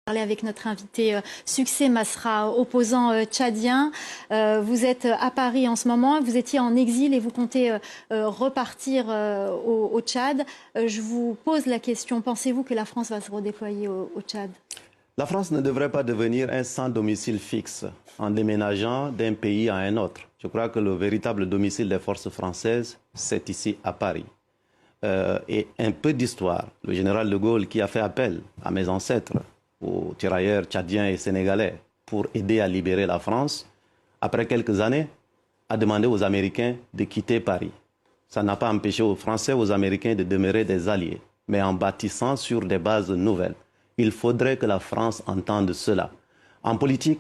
Parler avec notre invité Succès Masra, opposant tchadien. Vous êtes à Paris en ce moment, vous étiez en exil et vous comptez repartir au Tchad. Je vous pose la question, pensez-vous que la France va se redéployer au Tchad? La France ne devrait pas devenir un sans domicile fixe en déménageant d'un pays à un autre. Je crois que le véritable domicile des forces françaises, c'est ici à Paris. Et un peu d'histoire, le général de Gaulle qui a fait appel à mes ancêtres, aux tirailleurs tchadiens et sénégalais, pour aider à libérer la France, après quelques années, a demandé aux Américains de quitter Paris. Ça n'a pas empêché aux Français, aux Américains de demeurer des alliés, mais en bâtissant sur des bases nouvelles. Il faudrait que la France entende cela. En politique,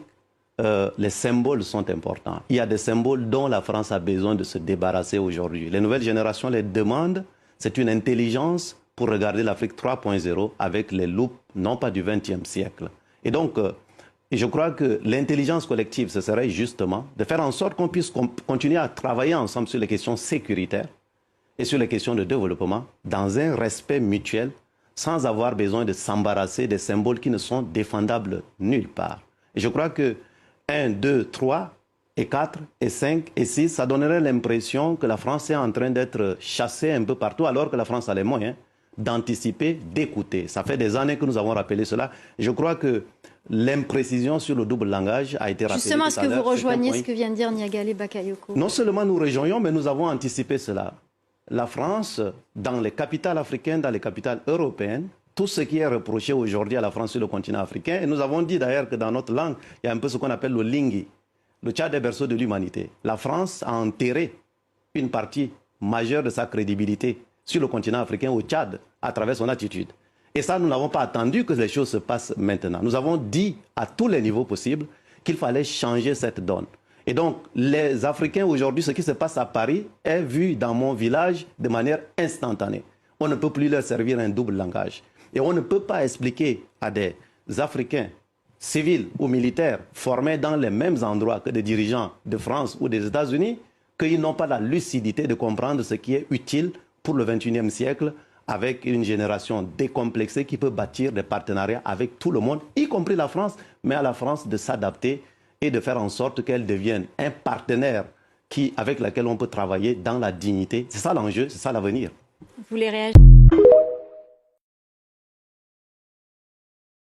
les symboles sont importants. Il y a des symboles dont la France a besoin de se débarrasser aujourd'hui. Les nouvelles générations les demandent. C'est une intelligence pour regarder l'Afrique 3.0 avec les loupes, non pas du XXe siècle. Et donc, je crois que l'intelligence collective, ce serait justement de faire en sorte qu'on puisse continuer à travailler ensemble sur les questions sécuritaires et sur les questions de développement dans un respect mutuel, sans avoir besoin de s'embarrasser des symboles qui ne sont défendables nulle part. Et je crois que 1, 2, 3 et 4 et 5 et 6, ça donnerait l'impression que la France est en train d'être chassée un peu partout, alors que la France a les moyens d'anticiper, d'écouter. Ça fait des années que nous avons rappelé cela. Je crois que l'imprécision sur le double langage a été rappelée. Justement, est-ce que vous rejoignez ce que vient de dire Niagalé Bakayoko? Non seulement nous rejoignons, mais nous avons anticipé cela. La France, dans les capitales africaines, dans les capitales européennes, tout ce qui est reproché aujourd'hui à la France sur le continent africain, et nous avons dit d'ailleurs que dans notre langue, il y a un peu ce qu'on appelle le lingui. Le Tchad est berceau de l'humanité. La France a enterré une partie majeure de sa crédibilité sur le continent africain au Tchad à travers son attitude. Et ça, nous n'avons pas attendu que les choses se passent maintenant. Nous avons dit à tous les niveaux possibles qu'il fallait changer cette donne. Et donc, les Africains aujourd'hui, ce qui se passe à Paris est vu dans mon village de manière instantanée. On ne peut plus leur servir un double langage. Et on ne peut pas expliquer à des Africains civils ou militaires formés dans les mêmes endroits que des dirigeants de France ou des États-Unis qu'ils n'ont pas la lucidité de comprendre ce qui est utile pour le XXIe siècle avec une génération décomplexée qui peut bâtir des partenariats avec tout le monde, y compris la France, mais à la France de s'adapter et de faire en sorte qu'elle devienne un partenaire avec lequel on peut travailler dans la dignité. C'est ça l'enjeu, c'est ça l'avenir. Vous voulez réagir ?